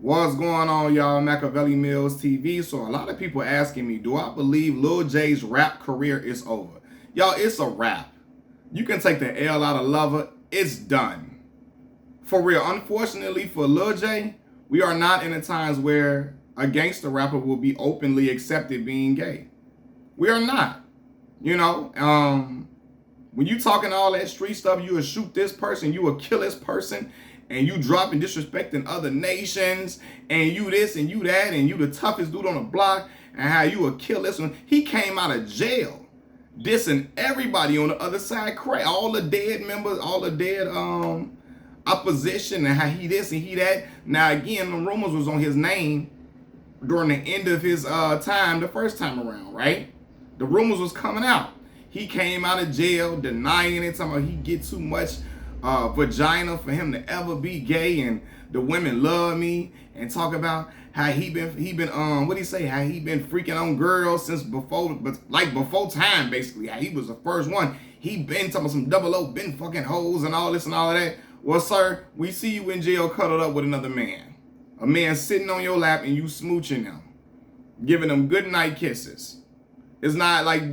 What's going on, y'all? Machiavelli Mills TV. So a lot of people asking me, do I believe Lil J's rap career is over? Y'all, it's a wrap. You can take the L out of Lover. It's done. For real. Unfortunately for Lil J, we are not in the times where a gangster rapper will be openly accepted being gay. We are not. You know, when you talking all that street stuff, you will shoot this person, you will kill this person, and you dropping disrespecting other nations, and you this and you that, and you the toughest dude on the block, and how you will kill this one. He came out of jail dissing everybody on the other side, all the dead members, all the dead opposition, and how he this and he that. Now again, the rumors was on his name during the end of his time the first time around, right? The rumors was coming out. He came out of jail denying it, talking about he get too much vagina for him to ever be gay, and the women love me, and talk about how he been what he say, how he been freaking on girls since before, but like before time, basically, how he was the first one. He been talking about some double O, been fucking hoes and all this and all of that. Well, sir, we see you in jail cuddled up with another man. A man sitting on your lap and you smooching him, giving him good night kisses. It's not like,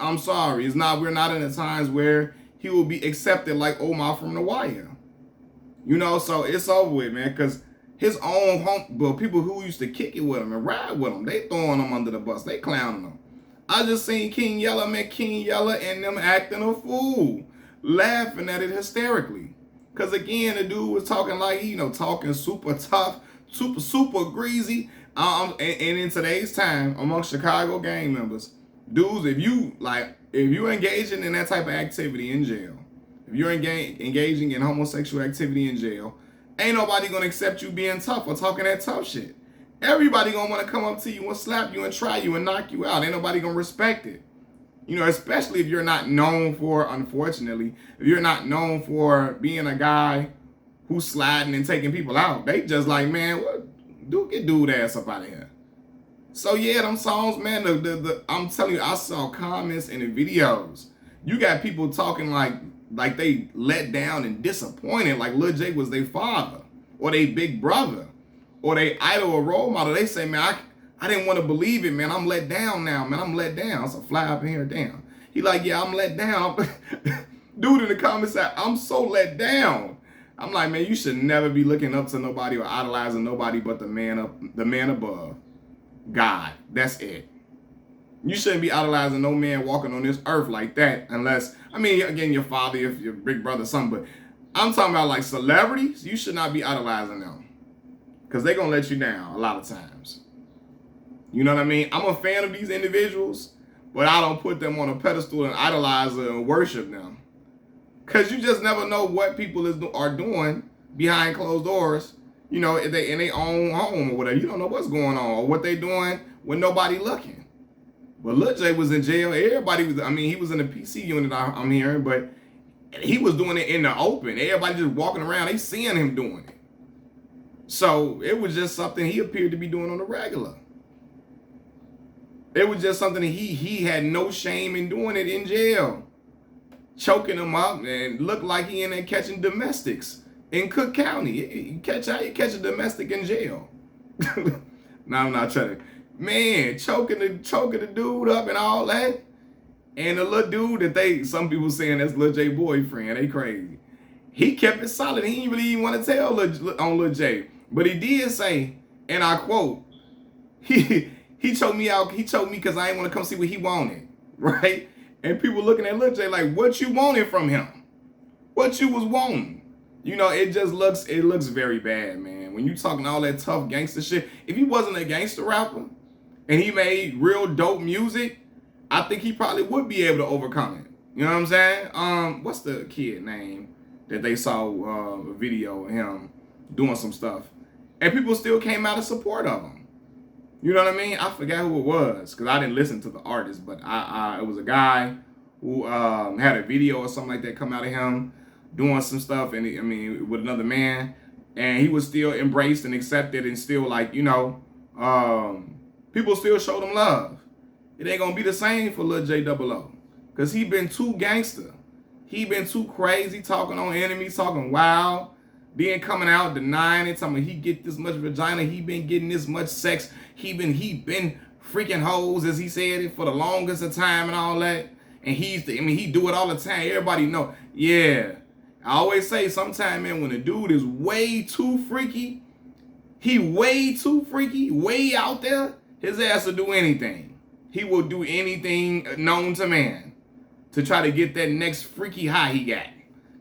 I'm sorry, it's not, we're not in the times where he will be accepted like Omar from The Wire. You know, so it's over with, man, because his own people who used to kick it with him and ride with him, they throwing him under the bus, they clowning him. I just seen King Yella, man, King Yella and them acting a fool, laughing at it hysterically. Because again, the dude was talking like, talking super tough, super greasy. And in today's time, amongst Chicago gang members, dudes, if you're engaging in that type of activity in jail, if you're engaging in homosexual activity in jail, ain't nobody gonna accept you being tough or talking that tough shit. Everybody gonna wanna come up to you and slap you and try you and knock you out. Ain't nobody gonna respect it. Especially if you're not known for, unfortunately, if you're not known for being a guy who's sliding and taking people out. They just like, man, get dude ass up out of here. So yeah, them songs, man, I'm telling you, I saw comments in the videos. You got people talking like they let down and disappointed, like Lil J was their father, or their big brother, or they idol or role model. They say, man, I didn't want to believe it, man. I'm let down now, man. I'm let down. So fly up in here, damn. He like, yeah, I'm let down. Dude in the comments said, I'm so let down. I'm like, man, you should never be looking up to nobody or idolizing nobody but the man above. God, that's it. You shouldn't be idolizing no man walking on this earth like that, unless, again, your father, if your big brother, something. But I'm talking about like celebrities. You should not be idolizing them, because they're gonna let you down a lot of times. You know what I mean? I'm a fan of these individuals, but I don't put them on a pedestal and idolize and worship them, because you just never know what people are doing behind closed doors. If they in their own home or whatever. You don't know what's going on or what they doing when nobody looking. But Lil J was in jail. Everybody was, he was in the PC unit, I'm hearing, but he was doing it in the open. Everybody just walking around, they seeing him doing it. So it was just something he appeared to be doing on the regular. It was just something that he had no shame in doing it in jail. Choking them up and looked like he in there catching domestics in Cook County. You catch a domestic in jail. No, I'm not trying to. Man, choking the dude up and all that. And the little dude that some people saying that's Lil J boyfriend, they crazy. He kept it solid. He didn't really even want to tell on Lil J. But he did say, and I quote, he choked me out. He choked me because I didn't want to come see what he wanted, right? And people looking at Lil J like, what you wanted from him? What you was wanting? It looks very bad, man. When you talking all that tough gangster shit, if he wasn't a gangster rapper and he made real dope music, I think he probably would be able to overcome it. You know what I'm saying? What's the kid name that they saw a video of him doing some stuff, and people still came out in support of him? You know what I mean? I forgot who it was because I didn't listen to the artist, but it was a guy who had a video or something like that come out of him doing some stuff, and with another man, and he was still embraced and accepted, and still people still showed him love. It ain't gonna be the same for Lil J Double O, because he been too gangster. He been too crazy, talking on enemies, talking wild, Then coming out denying it, talking about he get this much vagina, he been getting this much sex, he been freaking hoes, as he said it, for the longest of time and all that. And he do it all the time. Everybody know. Yeah. I always say sometimes, man, when a dude is way too freaky, way out there, his ass will do anything. He will do anything known to man to try to get that next freaky high he got.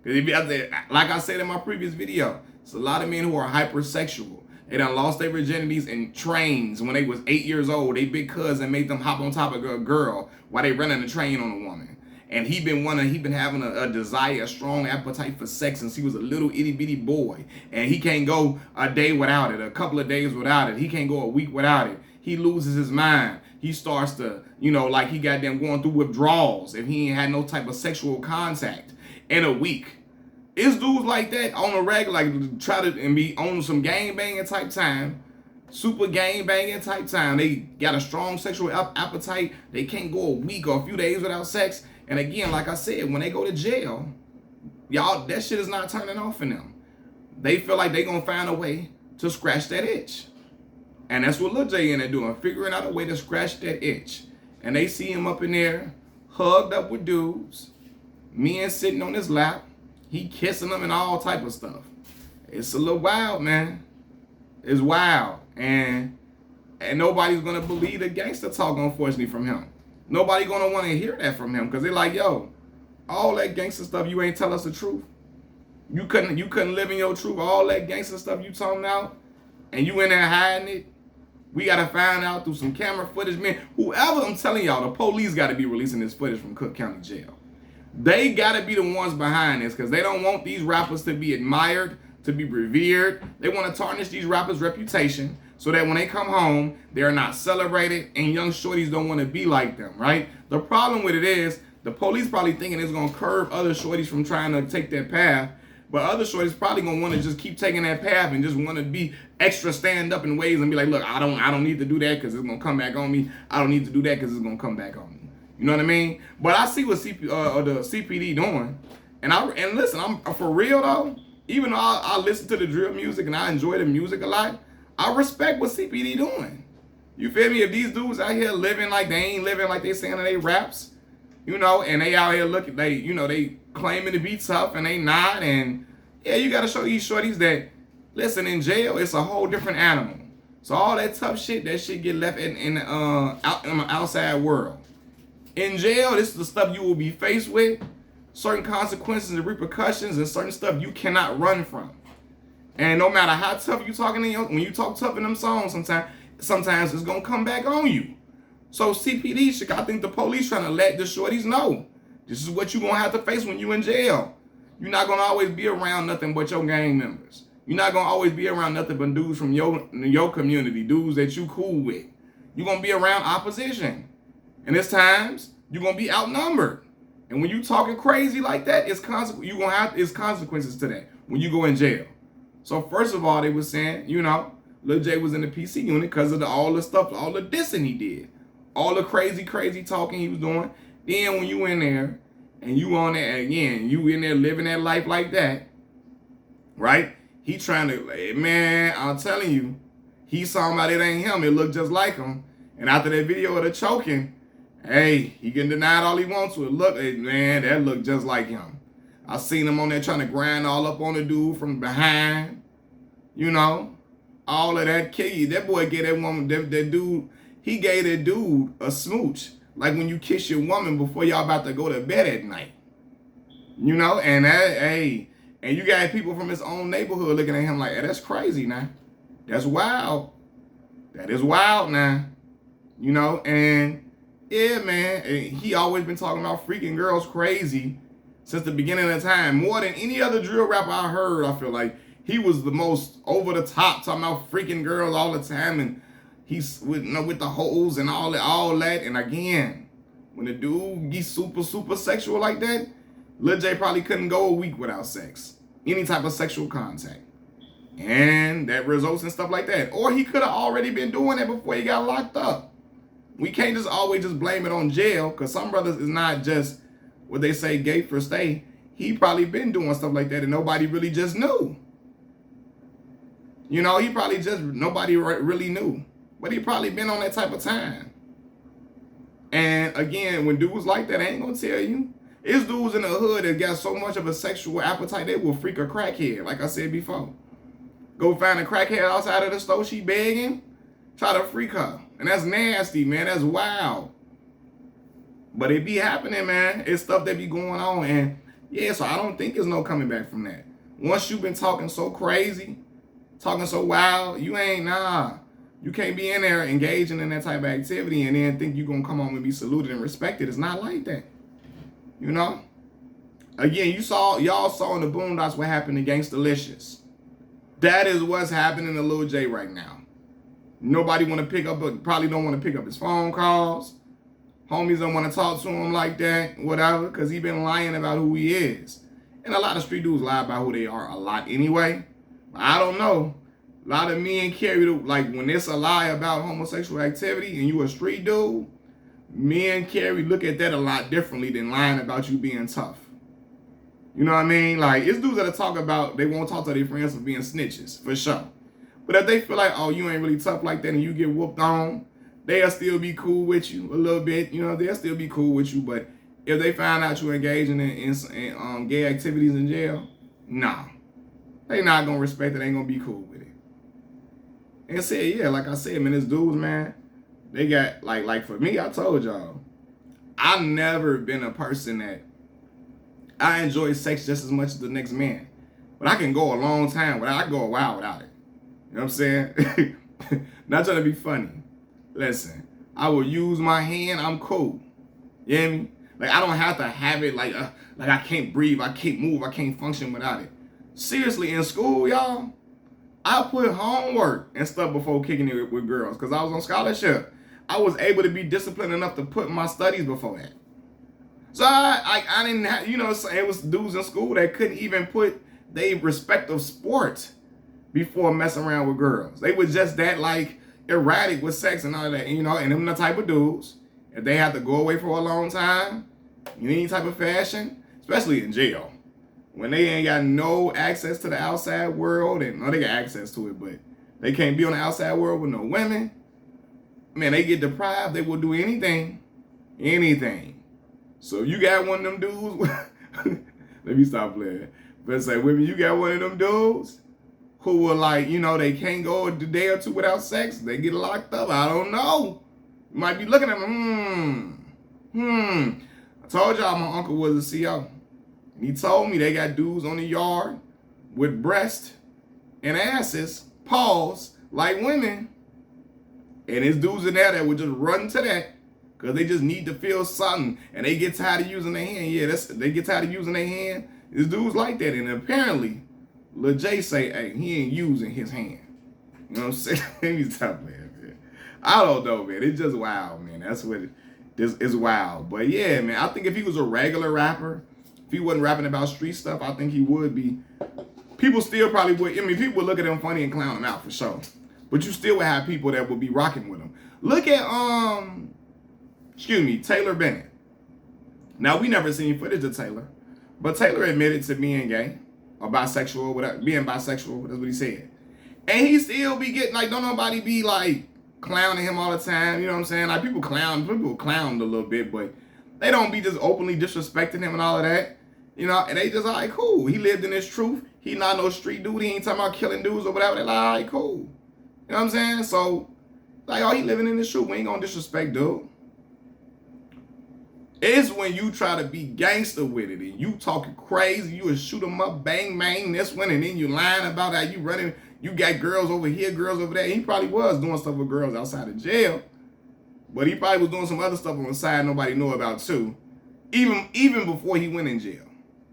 Because like I said in my previous video, it's a lot of men who are hypersexual. They done lost their virginities in trains when they was 8 years old. They big cousin made them hop on top of a girl while they running the train on a woman. And he been having a desire, a strong appetite for sex since he was a little itty bitty boy. And he can't go a day without it, a couple of days without it. He can't go a week without it. He loses his mind. He starts to, like he got them going through withdrawals if he ain't had no type of sexual contact in a week. It's dudes like that on a regular, like try to and be on some gang banging type time, super gang banging type time. They got a strong sexual appetite. They can't go a week or a few days without sex. And again, like I said, when they go to jail, y'all, that shit is not turning off in them. They feel like they gonna find a way to scratch that itch. And that's what Lil J in there doing, figuring out a way to scratch that itch. And they see him up in there, hugged up with dudes, men sitting on his lap, he kissing them and all type of stuff. It's a little wild, man. It's wild. And nobody's gonna believe the gangster talk, unfortunately, from him. Nobody gonna want to hear that from him because they're like, yo, all that gangster stuff, you ain't tell us the truth. You couldn't live in your truth. All that gangster stuff you talking about, and you in there hiding it. We gotta find out through some camera footage, man. Whoever, I'm telling y'all, the police gotta be releasing this footage from Cook County Jail. They gotta be the ones behind this because they don't want these rappers to be admired, to be revered. They want to tarnish these rappers' reputation so that when they come home, they're not celebrated and young shorties don't want to be like them, right? The problem with it is the police probably thinking it's going to curb other shorties from trying to take that path, but other shorties probably going to want to just keep taking that path and just want to be extra stand up in ways and be like, look, I don't need to do that because it's going to come back on me. I don't need to do that because it's going to come back on me. You know what I mean? But I see what the CPD doing. And listen, I'm for real though, even though I listen to the drill music and I enjoy the music a lot, I respect what CPD doing. You feel me? If these dudes out here living like they ain't living like they saying in they raps, and they out here looking, they claiming to be tough and they not. And yeah, you got to show these shorties that, listen, in jail, it's a whole different animal. So all that tough shit, that shit get left in the outside world. In jail, this is the stuff you will be faced with, certain consequences and repercussions and certain stuff you cannot run from. And no matter how tough you talking when you talk tough in them songs, sometimes it's gonna come back on you. So CPD, I think the police trying to let the shorties know this is what you gonna have to face when you in jail. You're not gonna always be around nothing but your gang members. You're not gonna always be around nothing but dudes from your community, dudes that you cool with. You're gonna be around opposition. And there's times you're gonna be outnumbered. And when you talking crazy like that, it's consequences to that when you go in jail. So first of all, they were saying, Lil J was in the PC unit because of all the stuff, all the dissing he did, all the crazy talking he was doing. Then when you in there and you on there again, you in there living that life like that, right? He trying to, man, I'm telling you, he saw somebody that ain't him. It looked just like him. And after that video of the choking, hey, he can deny it all he wants to. Man, that looked just like him. I seen him on there trying to grind all up on the dude from behind. All of that kill. That boy gave that woman, that dude, he gave that dude a smooch. Like when you kiss your woman before y'all about to go to bed at night. And that, hey, and you got people from his own neighborhood looking at him like, hey, that's crazy now. That's wild. That is wild now. And yeah, man, he always been talking about freaking girls crazy since the beginning of time. More than any other drill rapper I heard, I feel like he was the most over the top, talking about freaking girls all the time, and he's with the hoes and all that. And again, when the dude gets super sexual like that, Lil J probably couldn't go a week without sex, any type of sexual contact, and that results in stuff like that. Or he could have already been doing it before he got locked up. We can't just always just blame it on jail, because some brothers is not just what they say gay for stay. He probably been doing stuff like that and nobody really just knew. You know, he probably just, nobody really knew. But he probably been on that type of time. And again, when dudes like that, I ain't gonna tell you. It's dudes in the hood that got so much of a sexual appetite, they will freak a crackhead, like I said before. Go find a crackhead outside of the store, she begging, try to freak her. And that's nasty, man. That's wild. But it be happening, man. It's stuff that be going on. And yeah, so I don't think there's no coming back from that. Once you've been talking so crazy, talking so wild, you ain't, nah. You can't be in there engaging in that type of activity and then think you're going to come home and be saluted and respected. It's not like that. You know? Again, y'all saw in the Boondocks what happened to Gangstalicious. That is what's happening to Lil J right now. Nobody want to pick up, probably don't want to pick up his phone calls. Homies don't want to talk to him like that, whatever, because he been lying about who he is. And a lot of street dudes lie about who they are a lot anyway. I don't know. A lot of me and Carrie, like when it's a lie about homosexual activity and you a street dude, me and Carrie look at that a lot differently than lying about you being tough. You know what I mean? Like, it's dudes that talk about, they won't talk to their friends for being snitches, for sure. But if they feel like, oh, you ain't really tough like that and you get whooped on, they'll still be cool with you a little bit. You know, they'll still be cool with you. But if they find out you engaging in gay activities in jail, nah. They not going to respect it. They ain't going to be cool with it. And said, yeah, like I said, man, this dudes, man, they got, like for me, I told y'all, I've never been a person that, I enjoy sex just as much as the next man. But I can go a long time without, I can go a while without it. You know what I'm saying? Not trying to be funny. Listen, I will use my hand, I'm cool. You hear me? Like, I don't have to have it like I can't breathe, I can't move, I can't function without it. Seriously, in school, y'all, I put homework and stuff before kicking it with girls because I was on scholarship. I was able to be disciplined enough to put my studies before that. So I didn't have, you know, it was dudes in school that couldn't even put their respective sport before messing around with girls. They were just that like erratic with sex and all that, you know, and them the type of dudes, if they have to go away for a long time, in any type of fashion, especially in jail, when they ain't got no access to the outside world, and no, they got access to it, but they can't be on the outside world with no women, man, they get deprived, they will do anything. So you got one of them dudes, let me stop playing. But say, women, you got one of them dudes who were like, you know, they can't go a day or two without sex. They get locked up. I don't know. You might be looking at them, I told y'all my uncle was a CO. And he told me they got dudes on the yard with breasts and asses, paws, like women. And there's dudes in there that would just run to that because they just need to feel something. And they get tired of using their hand. Yeah, they get tired of using their hand. There's dudes like that. And apparently, Lil J say, hey, he ain't using his hand. You know what I'm saying? He's tough, man. I don't know, man. It's just wild, man. That's what it is, wild. But yeah, man, I think if he was a regular rapper, if he wasn't rapping about street stuff, I think he would be. People still probably would. I mean, people would look at him funny and clown him out for sure. But you still would have people that would be rocking with him. Look at, Taylor Bennett. Now, we never seen footage of Taylor. But Taylor admitted to being gay. Or bisexual, whatever, being bisexual, that's what he said. And he still be getting, like, don't nobody be, like, clowning him all the time, you know what I'm saying? Like, people clowned a little bit, but they don't be just openly disrespecting him and all of that, you know? And they just, all right, cool. He lived in his truth. He not no street dude. He ain't talking about killing dudes or whatever. They're like, all right, cool. You know what I'm saying? So, like, oh, he living in his truth. We ain't gonna disrespect dude. It's when you try to be gangster with it and you talking crazy, you would shoot them up, bang, bang, this one, and then you lying about how you running, you got girls over here, girls over there. He probably was doing stuff with girls outside of jail, but he probably was doing some other stuff on the side nobody knew about too, even before he went in jail.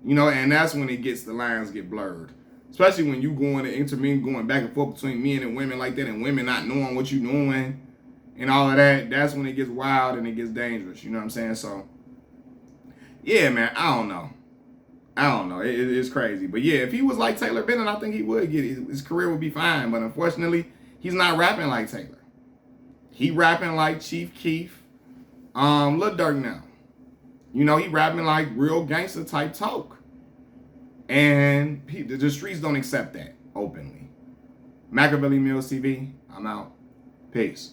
You know, and that's when the lines get blurred. Especially when you going to intervene, going back and forth between men and women like that, and women not knowing what you doing and all of that. That's when it gets wild and it gets dangerous. You know what I'm saying? So, yeah, man, I don't know. It's crazy. But yeah, if he was like Taylor Bennett, I think he would get it. His career would be fine. But unfortunately, he's not rapping like Taylor. He rapping like Chief Keef, Lil Durk now. You know, he rapping like real gangster type talk. And the streets don't accept that openly. Machiavelli Mills TV, I'm out. Peace.